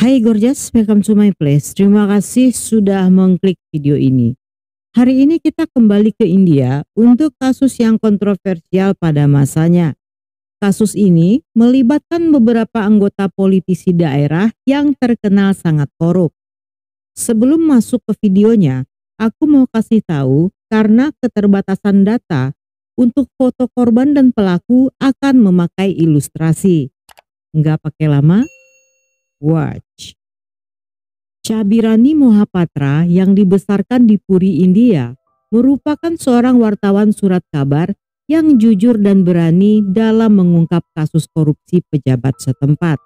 Hai Gorgeous, welcome to my place. Terima kasih sudah mengklik video ini. Hari ini kita kembali ke India untuk kasus yang kontroversial pada masanya. Kasus ini melibatkan beberapa anggota politisi daerah yang terkenal sangat korup. Sebelum masuk ke videonya, aku mau kasih tahu karena keterbatasan data untuk foto korban dan pelaku akan memakai ilustrasi. Nggak pakai lama? Watch. Chabirani Mohapatra yang dibesarkan di Puri, India, merupakan seorang wartawan surat kabar yang jujur dan berani dalam mengungkap kasus korupsi pejabat setempat.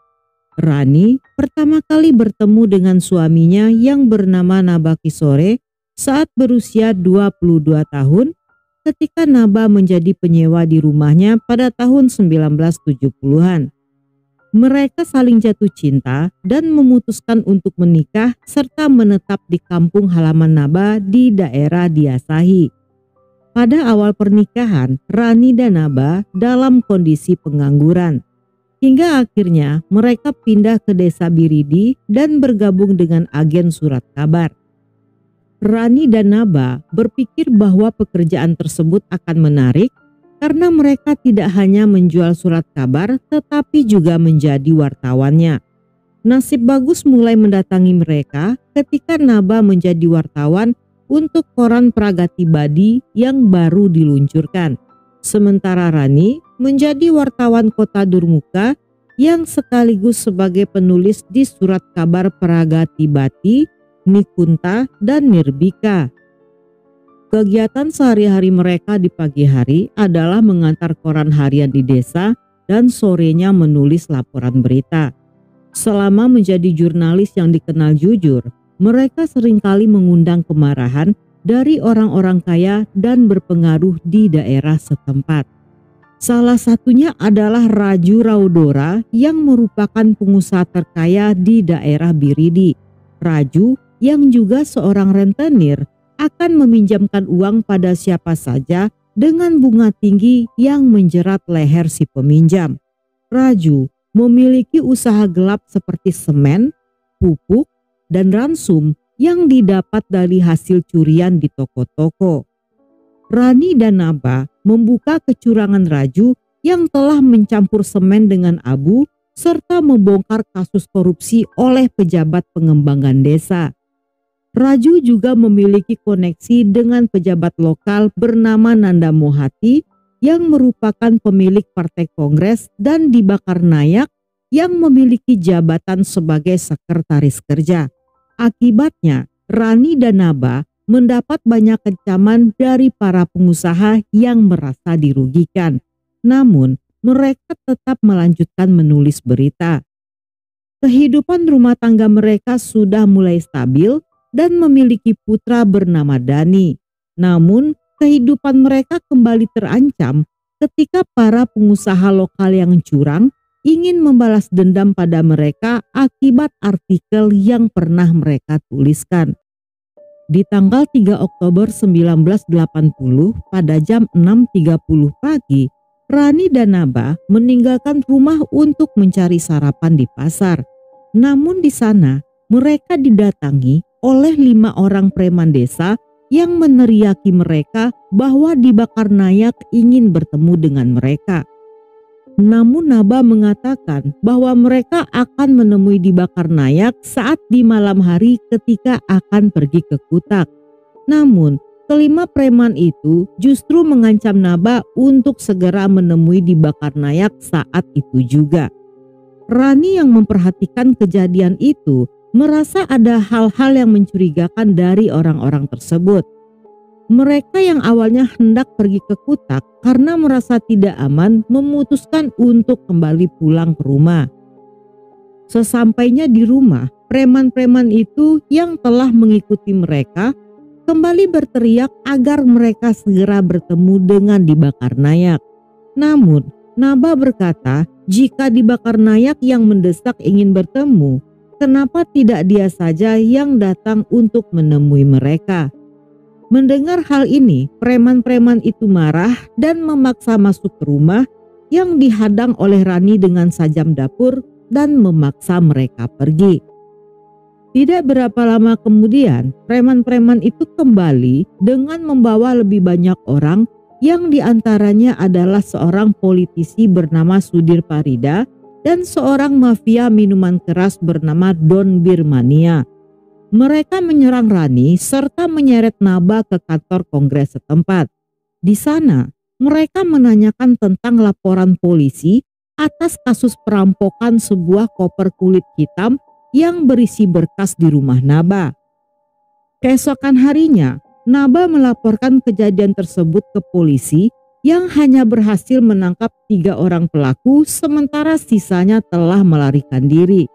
Rani pertama kali bertemu dengan suaminya yang bernama Naba Kishore saat berusia 22 tahun ketika Naba menjadi penyewa di rumahnya pada tahun 1970-an. Mereka saling jatuh cinta dan memutuskan untuk menikah serta menetap di kampung halaman Naba di daerah Diasahi. Pada awal pernikahan, Rani dan Naba dalam kondisi pengangguran. Hingga akhirnya mereka pindah ke desa Biridi dan bergabung dengan agen surat kabar. Rani dan Naba berpikir bahwa pekerjaan tersebut akan menarik karena mereka tidak hanya menjual surat kabar tetapi juga menjadi wartawannya. Nasib bagus mulai mendatangi mereka ketika Naba menjadi wartawan untuk koran Pragati Badi yang baru diluncurkan. Sementara Rani menjadi wartawan kota Durmuka yang sekaligus sebagai penulis di surat kabar Pragati Bati, Nikunta, dan Nirbika. Kegiatan sehari-hari mereka di pagi hari adalah mengantar koran harian di desa dan sorenya menulis laporan berita. Selama menjadi jurnalis yang dikenal jujur, mereka seringkali mengundang kemarahan dari orang-orang kaya dan berpengaruh di daerah setempat. Salah satunya adalah Raju Raudora yang merupakan pengusaha terkaya di daerah Biridi. Raju yang juga seorang rentenir akan meminjamkan uang pada siapa saja dengan bunga tinggi yang menjerat leher si peminjam. Raju memiliki usaha gelap seperti semen, pupuk, dan ransum yang didapat dari hasil curian di toko-toko. Rani dan Naba membuka kecurangan Raju yang telah mencampur semen dengan abu serta membongkar kasus korupsi oleh pejabat pengembangan desa. Raju juga memiliki koneksi dengan pejabat lokal bernama Nanda Mohati yang merupakan pemilik Partai Kongres dan Dibakar Nayak yang memiliki jabatan sebagai sekretaris kerja. Akibatnya, Rani dan Naba mendapat banyak kecaman dari para pengusaha yang merasa dirugikan. Namun, mereka tetap melanjutkan menulis berita. Kehidupan rumah tangga mereka sudah mulai stabil dan memiliki putra bernama Dani. Namun, kehidupan mereka kembali terancam ketika para pengusaha lokal yang curang ingin membalas dendam pada mereka akibat artikel yang pernah mereka tuliskan. Di tanggal 3 Oktober 1980 pada jam 6.30 pagi, Rani dan Naba meninggalkan rumah untuk mencari sarapan di pasar. Namun di sana mereka didatangi oleh 5 orang preman desa yang meneriaki mereka bahwa Dibakar Nayak ingin bertemu dengan mereka. Namun Naba mengatakan bahwa mereka akan menemui Dibakar Nayak saat di malam hari ketika akan pergi ke Kutak. Namun kelima preman itu justru mengancam Naba untuk segera menemui Dibakar Nayak saat itu juga. Rani yang memperhatikan kejadian itu merasa ada hal-hal yang mencurigakan dari orang-orang tersebut. Mereka yang awalnya hendak pergi ke Kutak karena merasa tidak aman memutuskan untuk kembali pulang ke rumah. Sesampainya di rumah, preman-preman itu yang telah mengikuti mereka kembali berteriak agar mereka segera bertemu dengan Dibakar Nayak. Namun, Naba berkata jika Dibakar Nayak yang mendesak ingin bertemu, kenapa tidak dia saja yang datang untuk menemui mereka? Mendengar hal ini, preman-preman itu marah dan memaksa masuk ke rumah yang dihadang oleh Rani dengan sajam dapur dan memaksa mereka pergi. Tidak berapa lama kemudian, preman-preman itu kembali dengan membawa lebih banyak orang yang diantaranya adalah seorang politisi bernama Sudir Parida dan seorang mafia minuman keras bernama Don Birmania. Mereka menyerang Rani serta menyeret Naba ke kantor kongres setempat. Di sana, mereka menanyakan tentang laporan polisi atas kasus perampokan sebuah koper kulit hitam yang berisi berkas di rumah Naba. Keesokan harinya, Naba melaporkan kejadian tersebut ke polisi yang hanya berhasil menangkap 3 orang pelaku sementara sisanya telah melarikan diri.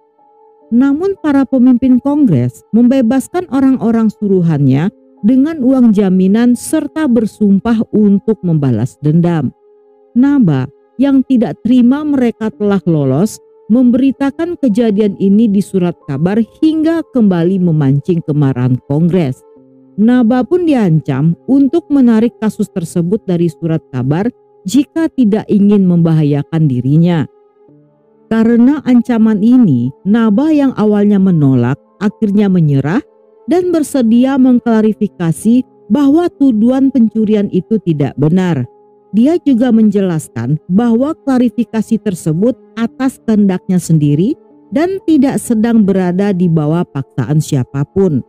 Namun para pemimpin kongres membebaskan orang-orang suruhannya dengan uang jaminan serta bersumpah untuk membalas dendam. Naba yang tidak terima mereka telah lolos memberitakan kejadian ini di surat kabar hingga kembali memancing kemarahan kongres. Naba pun diancam untuk menarik kasus tersebut dari surat kabar jika tidak ingin membahayakan dirinya. Karena ancaman ini, Naba yang awalnya menolak akhirnya menyerah dan bersedia mengklarifikasi bahwa tuduhan pencurian itu tidak benar. Dia juga menjelaskan bahwa klarifikasi tersebut atas kehendaknya sendiri dan tidak sedang berada di bawah paksaan siapapun.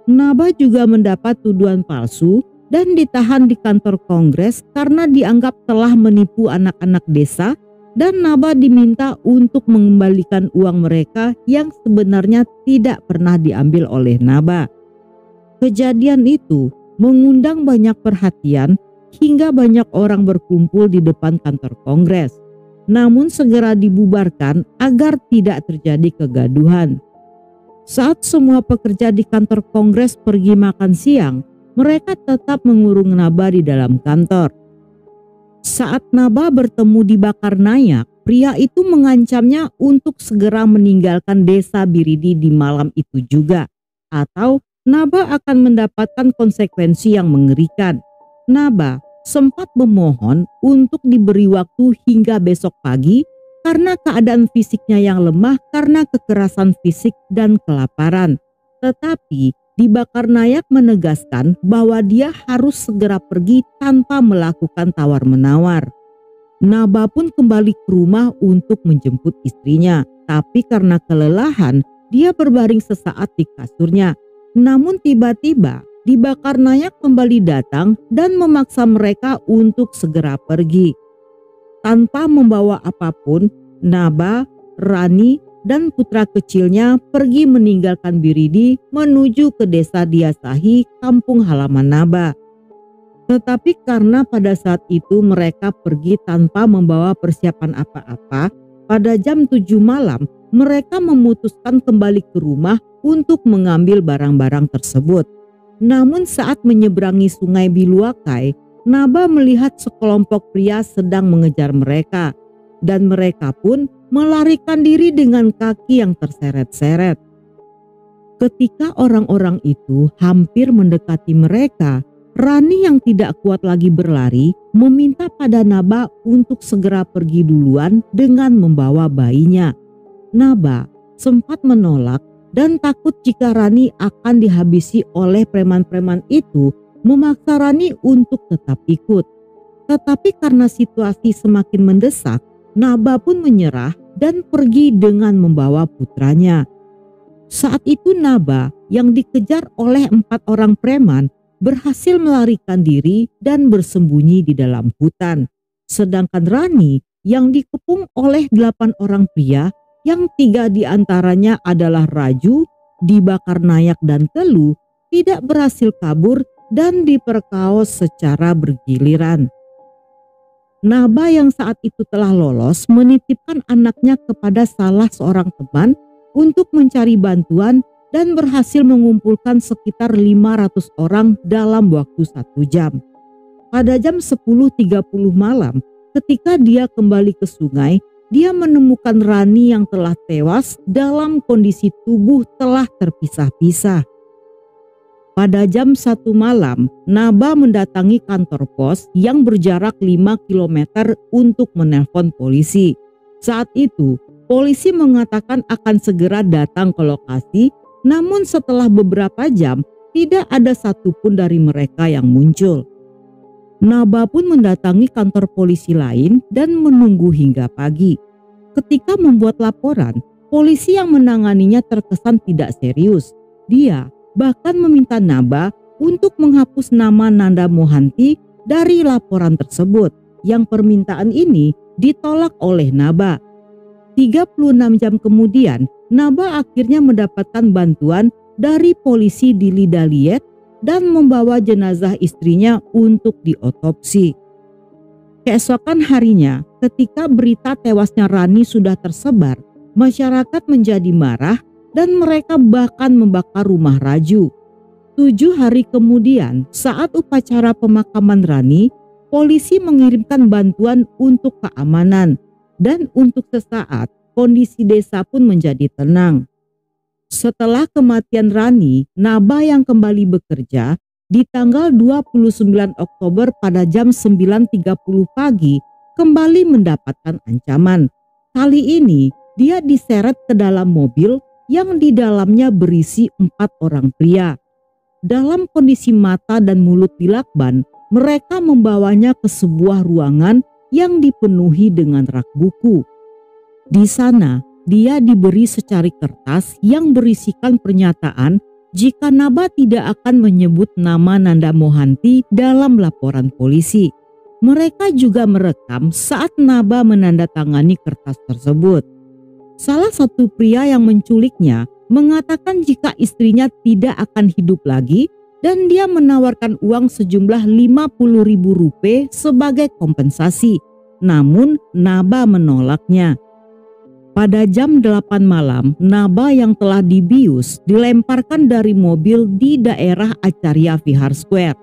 Naba juga mendapat tuduhan palsu dan ditahan di kantor kongres karena dianggap telah menipu anak-anak desa, dan Naba diminta untuk mengembalikan uang mereka yang sebenarnya tidak pernah diambil oleh Naba. Kejadian itu mengundang banyak perhatian hingga banyak orang berkumpul di depan kantor kongres, namun segera dibubarkan agar tidak terjadi kegaduhan. Saat semua pekerja di kantor kongres pergi makan siang, mereka tetap mengurung Naba di dalam kantor. Saat Naba bertemu Dibakar Nayak, pria itu mengancamnya untuk segera meninggalkan desa Biridi di malam itu juga, atau Naba akan mendapatkan konsekuensi yang mengerikan. Naba sempat memohon untuk diberi waktu hingga besok pagi karena keadaan fisiknya yang lemah karena kekerasan fisik dan kelaparan. Tetapi Dibakar Nayak menegaskan bahwa dia harus segera pergi tanpa melakukan tawar-menawar. Naba pun kembali ke rumah untuk menjemput istrinya, tapi karena kelelahan dia berbaring sesaat di kasurnya. Namun tiba-tiba Dibakar Nayak kembali datang dan memaksa mereka untuk segera pergi. Tanpa membawa apapun, Naba, Rani, dan putra kecilnya pergi meninggalkan Biridi menuju ke desa Diasahi, kampung halaman Naba. Tetapi karena pada saat itu mereka pergi tanpa membawa persiapan apa-apa, pada jam 7 malam mereka memutuskan kembali ke rumah untuk mengambil barang-barang tersebut. Namun saat menyeberangi sungai Biluakai, Naba melihat sekelompok pria sedang mengejar mereka, dan mereka pun melarikan diri dengan kaki yang terseret-seret. Ketika orang-orang itu hampir mendekati mereka, Rani yang tidak kuat lagi berlari meminta pada Naba untuk segera pergi duluan dengan membawa bayinya. Naba sempat menolak dan takut jika Rani akan dihabisi oleh preman-preman itu memaksa Rani untuk tetap ikut. Tetapi karena situasi semakin mendesak, Naba pun menyerah dan pergi dengan membawa putranya. Saat itu Naba yang dikejar oleh 4 orang preman berhasil melarikan diri dan bersembunyi di dalam hutan. Sedangkan Rani yang dikepung oleh 8 orang pria yang 3 diantaranya adalah Raju, Dibakar Nayak dan Telu, tidak berhasil kabur dan diperkaos secara bergiliran. Naba yang saat itu telah lolos menitipkan anaknya kepada salah seorang teman untuk mencari bantuan dan berhasil mengumpulkan sekitar 500 orang dalam waktu 1 jam. Pada jam 10.30 malam, ketika dia kembali ke sungai, dia menemukan Rani yang telah tewas dalam kondisi tubuh telah terpisah-pisah. Pada jam 1 malam, Naba mendatangi kantor pos yang berjarak 5 km untuk menelpon polisi. Saat itu, polisi mengatakan akan segera datang ke lokasi, namun setelah beberapa jam, tidak ada satupun dari mereka yang muncul. Naba pun mendatangi kantor polisi lain dan menunggu hingga pagi. Ketika membuat laporan, polisi yang menanganinya terkesan tidak serius. Dia bahkan meminta Naba untuk menghapus nama Nanda Mohanty dari laporan tersebut, yang permintaan ini ditolak oleh Naba. 36 jam kemudian, Naba akhirnya mendapatkan bantuan dari polisi di Lidaliet dan membawa jenazah istrinya untuk diotopsi. Keesokan harinya, ketika berita tewasnya Rani sudah tersebar, masyarakat menjadi marah dan mereka bahkan membakar rumah Raju. 7 hari kemudian, saat upacara pemakaman Rani, polisi mengirimkan bantuan untuk keamanan dan untuk sesaat kondisi desa pun menjadi tenang. Setelah kematian Rani, Naba yang kembali bekerja di tanggal 29 Oktober pada jam 9.30 pagi kembali mendapatkan ancaman. Kali ini dia diseret ke dalam mobil yang di dalamnya berisi 4 orang pria. Dalam kondisi mata dan mulut dilakban, mereka membawanya ke sebuah ruangan yang dipenuhi dengan rak buku. Di sana, dia diberi secari kertas yang berisikan pernyataan jika Naba tidak akan menyebut nama Nanda Mohanty dalam laporan polisi. Mereka juga merekam saat Naba menandatangani kertas tersebut. Salah satu pria yang menculiknya mengatakan jika istrinya tidak akan hidup lagi dan dia menawarkan uang sejumlah 50.000 rupiah sebagai kompensasi. Namun Naba menolaknya. Pada jam 8 malam, Naba yang telah dibius dilemparkan dari mobil di daerah Acharya Vihar Square.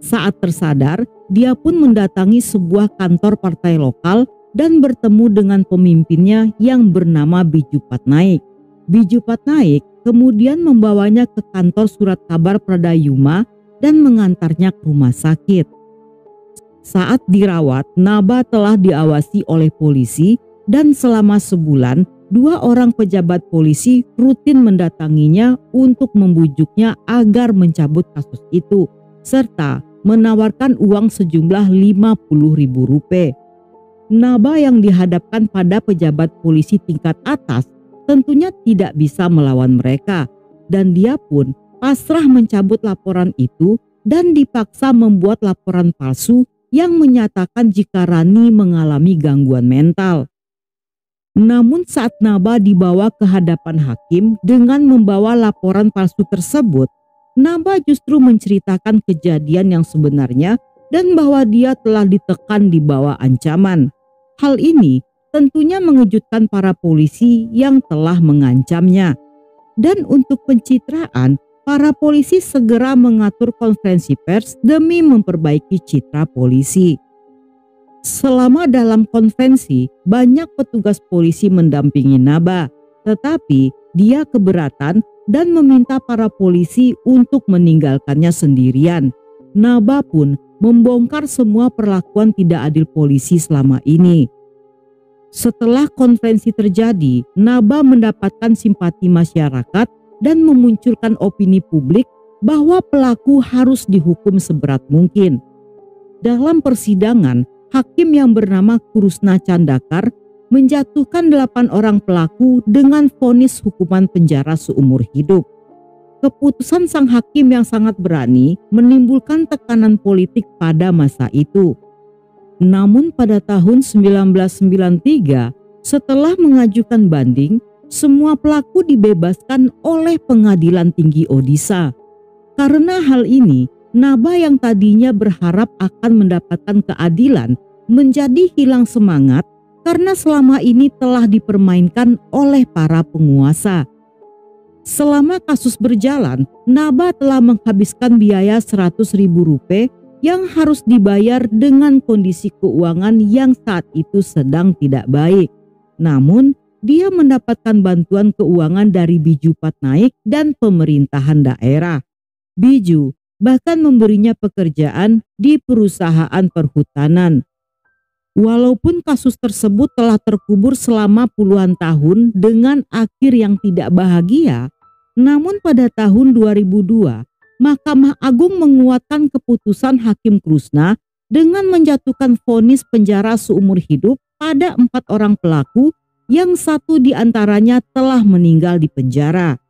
Saat tersadar, dia pun mendatangi sebuah kantor partai lokal dan bertemu dengan pemimpinnya yang bernama Biju Patnaik. Biju Patnaik kemudian membawanya ke kantor surat kabar Pradayuma dan mengantarnya ke rumah sakit. Saat dirawat, Naba telah diawasi oleh polisi dan selama sebulan 2 orang pejabat polisi rutin mendatanginya untuk membujuknya agar mencabut kasus itu serta menawarkan uang sejumlah 50.000 rupiah. Naba yang dihadapkan pada pejabat polisi tingkat atas tentunya tidak bisa melawan mereka dan dia pun pasrah mencabut laporan itu dan dipaksa membuat laporan palsu yang menyatakan jika Rani mengalami gangguan mental. Namun saat Naba dibawa ke hadapan hakim dengan membawa laporan palsu tersebut, Naba justru menceritakan kejadian yang sebenarnya dan bahwa dia telah ditekan di bawah ancaman. Hal ini tentunya mengejutkan para polisi yang telah mengancamnya. Dan untuk pencitraan, para polisi segera mengatur konferensi pers demi memperbaiki citra polisi. Selama dalam konvensi, banyak petugas polisi mendampingi Naba, tetapi dia keberatan dan meminta para polisi untuk meninggalkannya sendirian. Naba pun membongkar semua perlakuan tidak adil polisi selama ini. Setelah konvensi terjadi, Naba mendapatkan simpati masyarakat dan memunculkan opini publik bahwa pelaku harus dihukum seberat mungkin. Dalam persidangan, hakim yang bernama Krusna Candakar menjatuhkan 8 orang pelaku dengan vonis hukuman penjara seumur hidup. Keputusan sang hakim yang sangat berani menimbulkan tekanan politik pada masa itu. Namun pada tahun 1993, Setelah mengajukan banding, semua pelaku dibebaskan oleh Pengadilan Tinggi Odisha. Karena hal ini, Naba yang tadinya berharap akan mendapatkan keadilan menjadi hilang semangat karena selama ini telah dipermainkan oleh para penguasa. Selama kasus berjalan, Naba telah menghabiskan biaya Rp100.000 yang harus dibayar dengan kondisi keuangan yang saat itu sedang tidak baik. Namun, dia mendapatkan bantuan keuangan dari Biju Patnaik dan pemerintahan daerah. Biju bahkan memberinya pekerjaan di perusahaan perhutanan. Walaupun kasus tersebut telah terkubur selama puluhan tahun dengan akhir yang tidak bahagia, namun pada tahun 2002, Mahkamah Agung menguatkan keputusan Hakim Krusna dengan menjatuhkan vonis penjara seumur hidup pada 4 orang pelaku yang 1 diantaranya telah meninggal di penjara.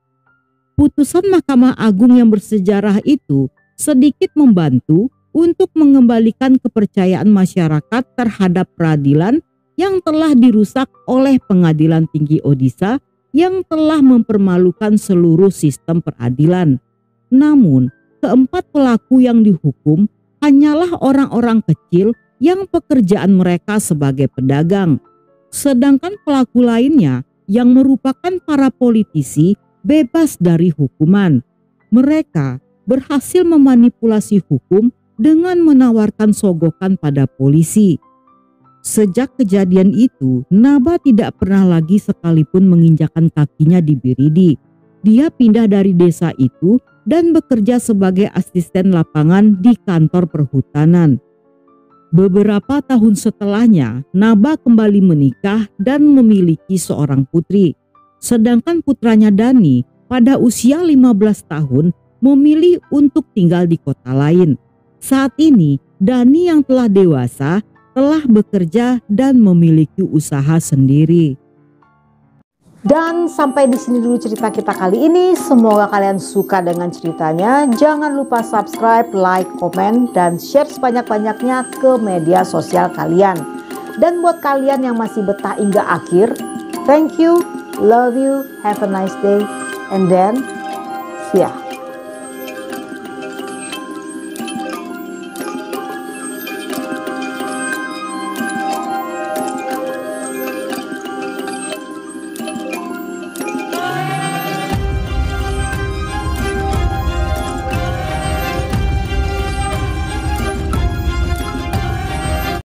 Putusan Mahkamah Agung yang bersejarah itu sedikit membantu untuk mengembalikan kepercayaan masyarakat terhadap peradilan yang telah dirusak oleh Pengadilan Tinggi Odisha yang telah mempermalukan seluruh sistem peradilan. Namun, keempat pelaku yang dihukum hanyalah orang-orang kecil yang pekerjaan mereka sebagai pedagang. Sedangkan pelaku lainnya yang merupakan para politisi bebas dari hukuman. Mereka berhasil memanipulasi hukum dengan menawarkan sogokan pada polisi. Sejak kejadian itu, Naba tidak pernah lagi sekalipun menginjakkan kakinya di Biridi. Dia pindah dari desa itu dan bekerja sebagai asisten lapangan di kantor perhutanan. Beberapa tahun setelahnya, Naba kembali menikah dan memiliki seorang putri. Sedangkan putranya Dani pada usia 15 tahun memilih untuk tinggal di kota lain. Saat ini, Dani yang telah dewasa telah bekerja dan memiliki usaha sendiri. Dan sampai di sini dulu cerita kita kali ini. Semoga kalian suka dengan ceritanya. Jangan lupa subscribe, like, komen, dan share sebanyak-banyaknya ke media sosial kalian. Dan buat kalian yang masih betah hingga akhir, thank you, love you, have a nice day, and then see ya.